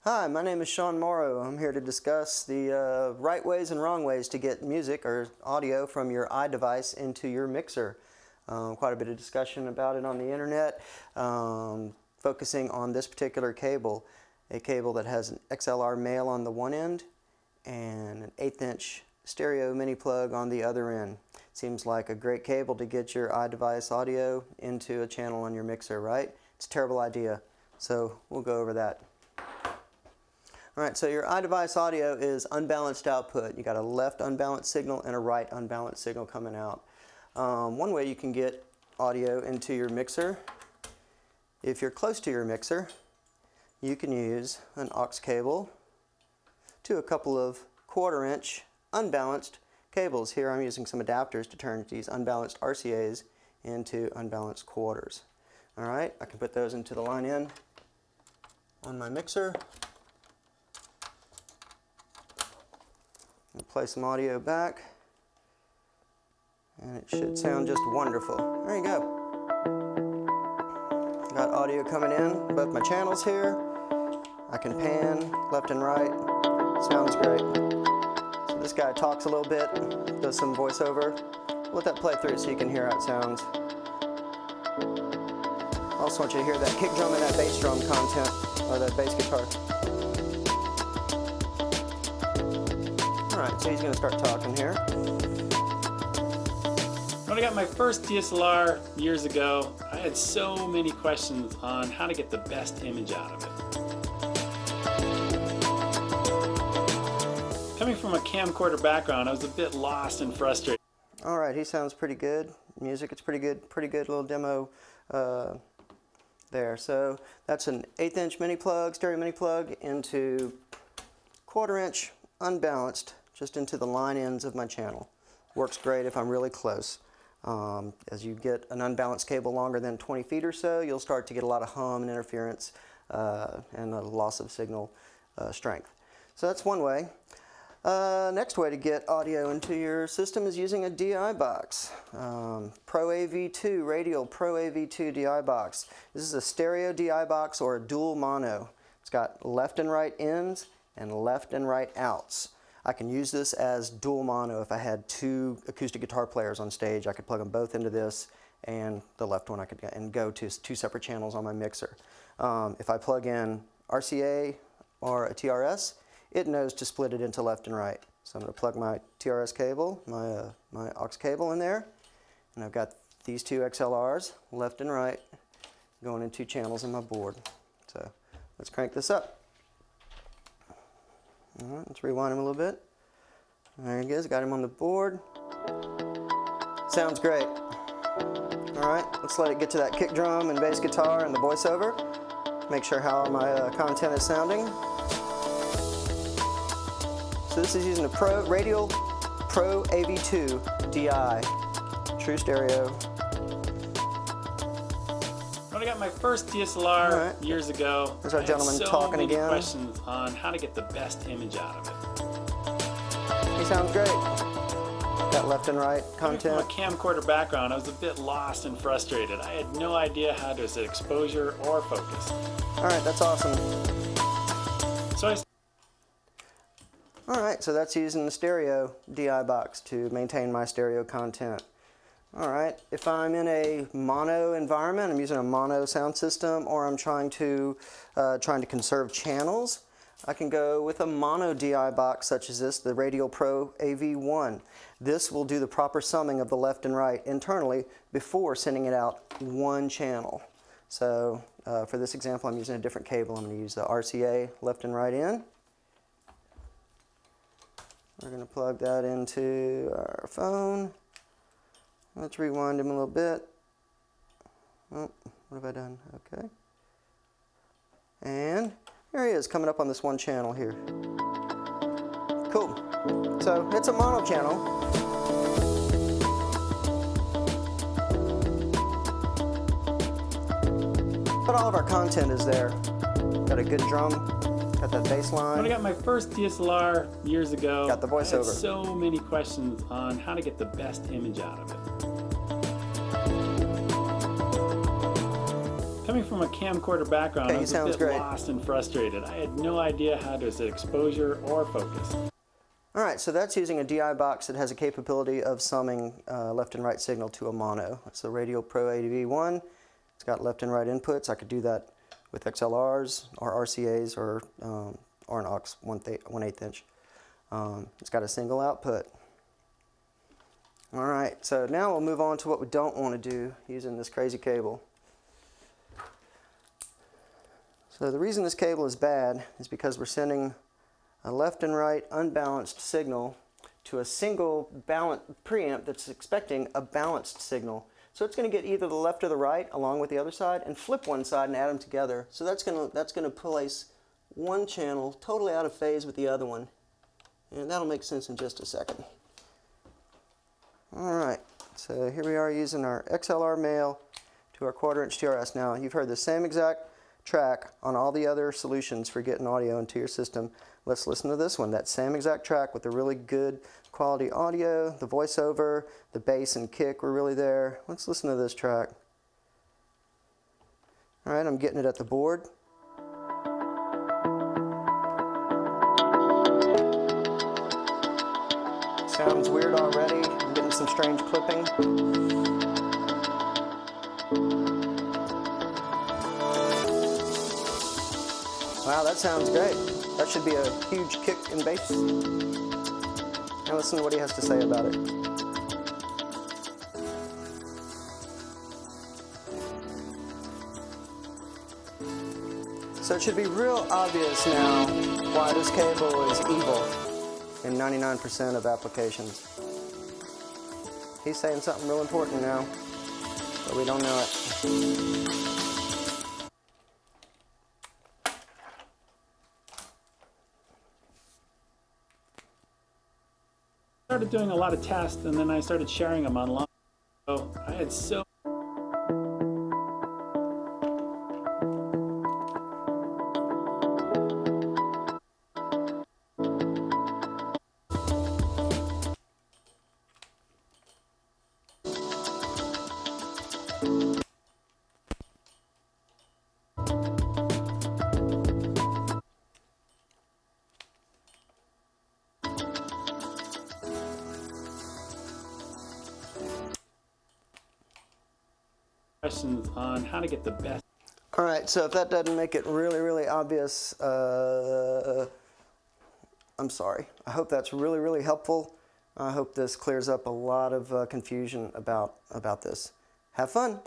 Hi, my name is Sean Morrow. I'm here to discuss the right ways and wrong ways to get music or audio from your iDevice into your mixer. Quite a bit of discussion about it on the internet, focusing on this particular cable, a cable that has an XLR male on the one end and an 1/8 inch stereo mini plug on the other end. Seems like a great cable to get your iDevice audio into a channel on your mixer, right? It's a terrible idea, so we'll go over that. Alright, so your iDevice audio is unbalanced output. You got a left unbalanced signal and a right unbalanced signal coming out. One way you can get audio into your mixer, if you're close to your mixer, you can use an aux cable to a couple of 1/4 inch unbalanced cables. Here I'm using some adapters to turn these unbalanced RCAs into unbalanced quarters. Alright, I can put those into the line in on my mixer. And play some audio back, and it should sound just wonderful. There you go. Got audio coming in both my channels here. I can pan left and right. Sounds great. So this guy talks a little bit, does some voiceover. Let that play through so you can hear how it sounds. I also want you to hear that kick drum and that bass drum content, or that bass guitar. Alright, so he's going to start talking here. When I got my first DSLR years ago, I had so many questions on how to get the best image out of it. Coming from a camcorder background, I was a bit lost and frustrated. Alright, he sounds pretty good. Music, it's pretty good little demo there. So that's an 1/8 inch mini plug, stereo mini plug into 1/4 inch unbalanced, just into the line ends of my channel. Works great if I'm really close. As you get an unbalanced cable longer than 20 feet or so, you'll start to get a lot of hum and interference and a loss of signal strength. So that's one way. Next way to get audio into your system is using a DI box. Pro AV2, Radial Pro AV2 DI box. This is a stereo DI box or a dual mono. It's got left and right ins and left and right outs. I can use this as dual mono. If I had two acoustic guitar players on stage, I could plug them both into this, and the left one I could go to two separate channels on my mixer. If I plug in RCA or a TRS, it knows to split it into left and right. So I'm going to plug my TRS cable, my aux cable in there, and I've got these two XLRs, left and right, going in two channels in my board. So let's crank this up. Alright, let's rewind him a little bit. There he goes, got him on the board. Sounds great. Alright, let's let it get to that kick drum and bass guitar and the voiceover. Make sure how my content is sounding. So this is using a Radial Pro AV2 DI, true stereo. When I got my first DSLR years ago, There's our gentleman talking again. I had so many questions on how to get the best image out of it. He sounds great. Got left and right content. From a camcorder background, I was a bit lost and frustrated. I had no idea how to set exposure or focus. Alright, that's awesome. So Alright, so that's using the stereo DI box to maintain my stereo content. Alright, if I'm in a mono environment, I'm using a mono sound system, or I'm trying to conserve channels, I can go with a mono DI box such as this, the Radial Pro AV1. This will do the proper summing of the left and right internally before sending it out one channel. So for this example, I'm using a different cable. I'm going to use the RCA left and right in. We're going to plug that into our phone. Let's rewind him a little bit. Oh, what have I done? Okay. And there he is, coming up on this one channel here. Cool. So it's a mono channel. But all of our content is there. Got a good drum, got that bass line. when I got my first DSLR years ago, Got the voiceover. I had so many questions on how to get the best image out of it. Coming from a camcorder background, Okay, I was a sounds bit great. lost and frustrated. I had no idea how to set exposure or focus. All right, so that's using a DI box that has a capability of summing left and right signal to a mono. It's the Radio Pro ADV1. It's got left and right inputs. I could do that with XLRs or RCAs or an aux 1/8 inch. It's got a single output. All right, so now we'll move on to what we don't want to do using this crazy cable. So the reason this cable is bad is because we're sending a left and right unbalanced signal to a single preamp that's expecting a balanced signal. So it's going to get either the left or the right along with the other side and flip one side and add them together. So that's going to place one channel totally out of phase with the other one. And that'll make sense in just a second. All right, so here we are using our XLR male to our 1/4 inch TRS. Now you've heard the same exact track on all the other solutions for getting audio into your system. Let's listen to this one, that same exact track with the really good quality audio, the voiceover, the bass and kick were really there. Let's listen to this track. All right, I'm getting it at the board. Sounds weird already. I'm getting some strange clipping. Wow, that sounds great. That should be a huge kick and bass. Now listen to what he has to say about it. So it should be real obvious now why this cable is evil in 99% of applications. He's saying something real important now, but we don't know it. I started doing a lot of tests, and then I started sharing them online. So I had so questions on how to get the best. All right, so if that doesn't make it really, really obvious, I'm sorry. I hope that's really, really helpful. I hope this clears up a lot of confusion about this. Have fun.